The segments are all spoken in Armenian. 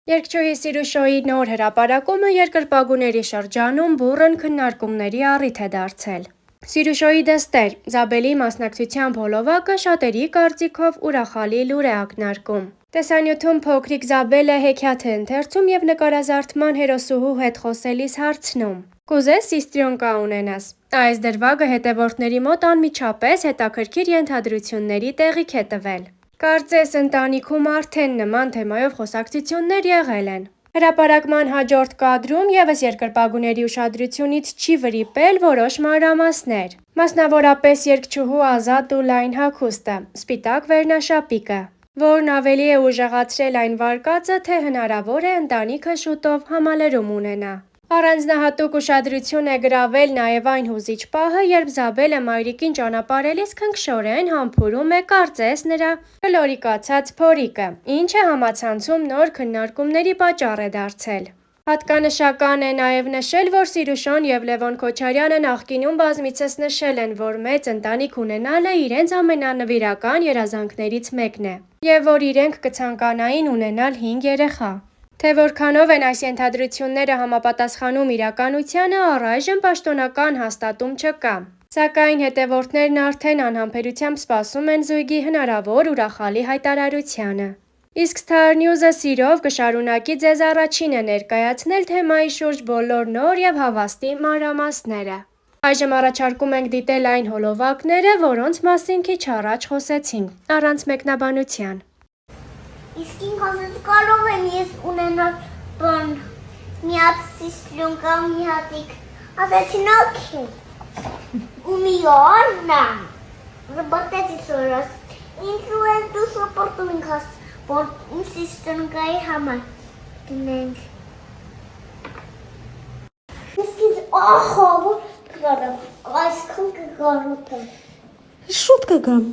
Երգչուհի Սիրուշոյի նոր հրապարակումը երկրպագուների շրջանում բուռն քննարկումների առիթ է դարձել։ Սիրուշոյի դստեր Զաբելի մասնակցությամբ հոլովակը շատերի կարծիքով ուրախալի լուր է ակնարկում։ Տեսանյութում փոքրիկ Զաբելը հեքիաթ է ընթերցում և նկարազարդման հերոսուհու հետ խոսելիս հարցնում. «Կուզես սիստրյոնկա ունենաս»։ Այս դրվագը հետևորդների մոտ անմիջապես հետաքրքիր ենթադրությունների տեղիք է տվել։ Կարծես ընտանիքում արդեն նման թեմայով խոսակցություններ եղել են։ Հրապարակման հաջորդ կադրում ևս երկրպագուների ուշադրությունից չի վրիպել որոշ մանրամասներ, մասնավորապես երգչուհու ազատ ու լայն հագուստը, սպիտակ վերնաշապիկը, որն ավելի է ուժեղացրել այն վարկածը, թե հնարավոր է ընտանիքը շուտով համալրում ունենա։ Առանձնահատուկ ուշադրություն է գրավել նաև այն հուզիչ պահը, երբ Զաբելը մայրիկին ճանապարհելիս քնքշորեն համբուրում է կարծես նրա կլորիկացած փորիկը, ինչը համացանցում նոր քննարկումների պատճառ է դարձել։ Հատկանշական է նաև նշել, որ Սիրուշոն և Լևոն Քոչարյանը նախկինում բազմիցս նշել են, որ մեծ ընտանիք ունենալը իրենց ամենանվիրական երազանքներից մեկն է, և որ իրենք կցանկանային ունենալ 5 երեխա։ Թե որքանով են այս ենթադրությունները համապատասխանում իրականությանը, առայժմ պաշտոնական հաստատում չկա, սակայն հետևորդներն արդեն անհամբերությամբ սպասում են զույգի հնարավոր ուրախալի հայտարարությանը։ Իսկ Star News-ը սիրով կշարունակի ձեզ առաջինը ներկայացնել թեմայի շուրջ բոլոր նոր և հավաստի մանրամասները։ Այժմ առաջարկում ենք դիտել այն հոլովակները, որոնց մասին քիչ առաջ խոսեցինք, առանց մեկնաբանության։ Իսկ ինքս կարող եմ ես ունենալ բան, մի հատ սիստրյոնկա, մի հատիկ, ասեցին օքեյ, ու մի օր նա, ռբատեցի սորոս, ինքու ես դու սոպորտում ինքս, որ իմ սիստրյոնկայի համար գնենք։ Իսկ ինձ ախա, որ կգարեմ, այսքան կգարոտեմ։ Շուտ կգամ։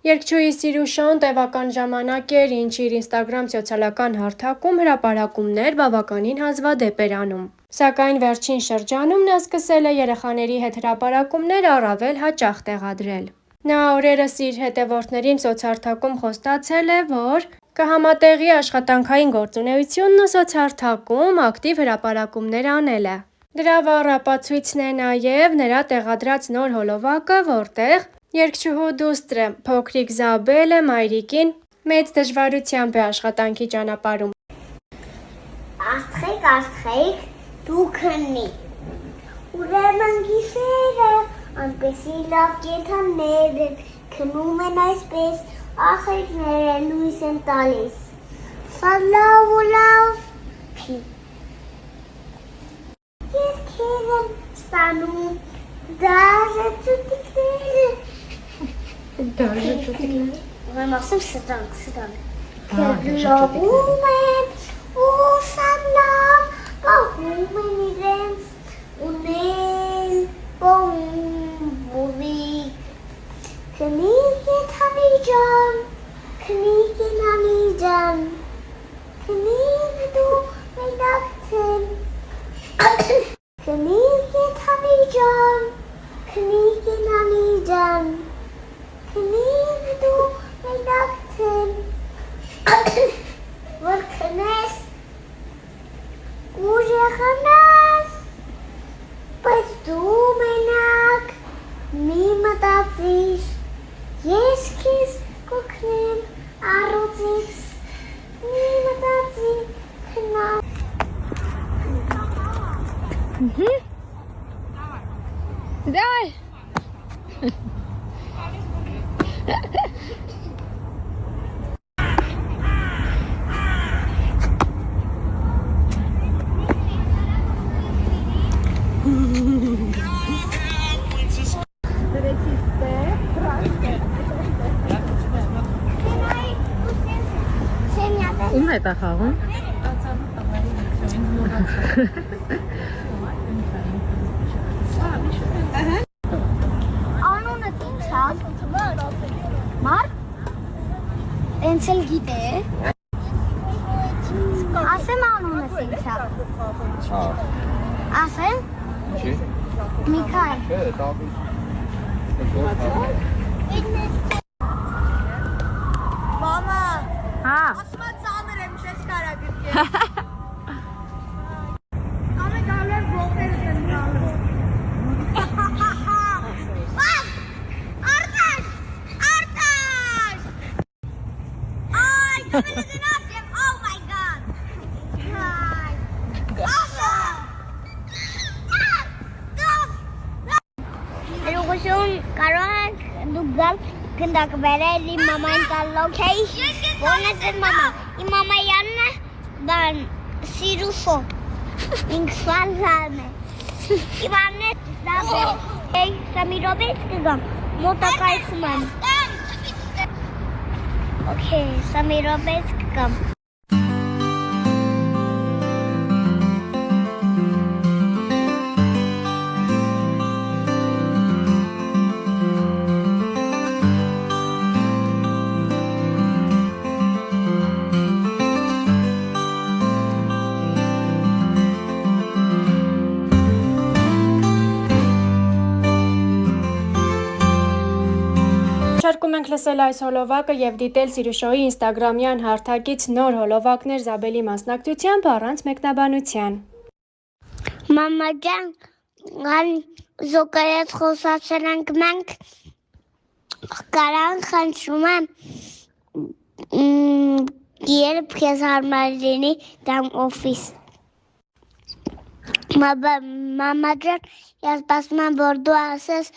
Երգչուհի Սիրուշոն տևական ժամանակ էր, ինչ իր Instagram սոցիալական հարթակում հրապարակումներ բավականին հազվադեպ էր անում։ Սակայն վերջին շրջանում նա սկսել է երեխաների հետ հրապարակումներ առավել հաճախ տեղադրել։ Նա օրերս իր հետևորդներին սոցհարթակում խոստացել է, որ կհամատեղի աշխատանքային գործունեությունն ու սոցհարթակում ակտիվ հրապարակումներ անելը։ Դրա վառ ապացույցն է նաև նրա տեղադրած նոր հոլովակը, որտեղ երգչուհու դուստրը փոքրիկ Զաբելը մայրիկին մեծ դժվարությամբ է աշխատանքի ճանապարհում։ Աստղիկ, դու քնի։ Ուրեմն գիշերը, անպեսի լավ կենդանիներ են, քնում են այսպես, ախերքները լույս են տալիս։ Սա լավ ու լավ փի։ Երգեր են ստանում, դաժե ճուտիկները։ Դաժե ճուտիկները։ Ուրեմն ասեմ սրանք։ Լավում են, ու սա լավ, պահում են իրենց ունել բոմբովիկ։ Քնիկ ենթանի ջան, քնիկ ենանի ջան, քնիկ դու մենակցեն։ Քնիկ ենթանի ջան, քնիկ ենանի ջան, քնիկ դու մենակցեն։ Որ քնես, ուժեղանաս, բայց դու մենակ մի մտածիր, ես քեզ կօգնեմ առուծից, մի մտածիր, քնած։ Давай. Ում հետ է խաղում։ Անունը ինչ է։ Մարդ։ Էնց էլ գիտե։ Ասեմ անունս ինչ է։ Ասեմ։ Ինչի։ Միքայել։ Չէ, Դավիթ։ Մամա։ Հա։ Ասում եմ ծանր եմ, չէ՞ Անը գալու ողեր են գալու։ Արտաշ! Արտաշ! Ay, yo me lo conoce. Oh my god. Ay. Awesome. Լուգություն կարող եք դուք գալ գնդակ վերել իմ մամային տալ location։ Ո՞րն է ձեր մամա։ Իմ մամայի անունը բան Սիրուսո։ Ինքս վանզան է։ Իմ անունը Զաբել։ Էй, Սամի Ռոբերտ կգամ։ Մոտակայցում եմ։ Okay, Սամի Ռոբերտ կգամ։ Շարքում ենք լսել այս հոլովակը եւ դիտել Սիրուշոյի ինստագրամյան հարթակից նոր հոլովակներ Զաբելի մասնակցությամբ առանց մեկնաբանության։ Մամա ջան, ան զոկայած խոսացել ենք մենք կարան խնդրում եմ երբ քեզ հարմար լինի դամ օֆիս։ Մամա ջան, ես սպասում եմ որ դու ասես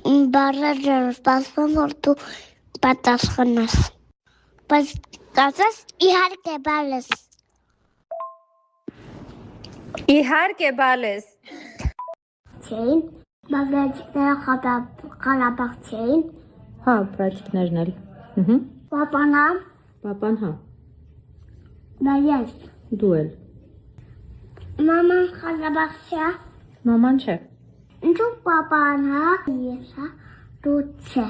Բարը ջան, սպասում եմ որ դու պատասխանես։ Բայց ասես իհարկե բալես։ Իհարկե բալես։ Չէին, մավրաջիկները Ղարաբաղ չէին։ Հա, բրաջիկներն էլ։ Պապանա, Պապան հա, նայես։ դու էլ։ Մաման Ղարաբաղ չէ։ Մաման չէ։ Ինչու պապան հա, ես հա, դու չէ։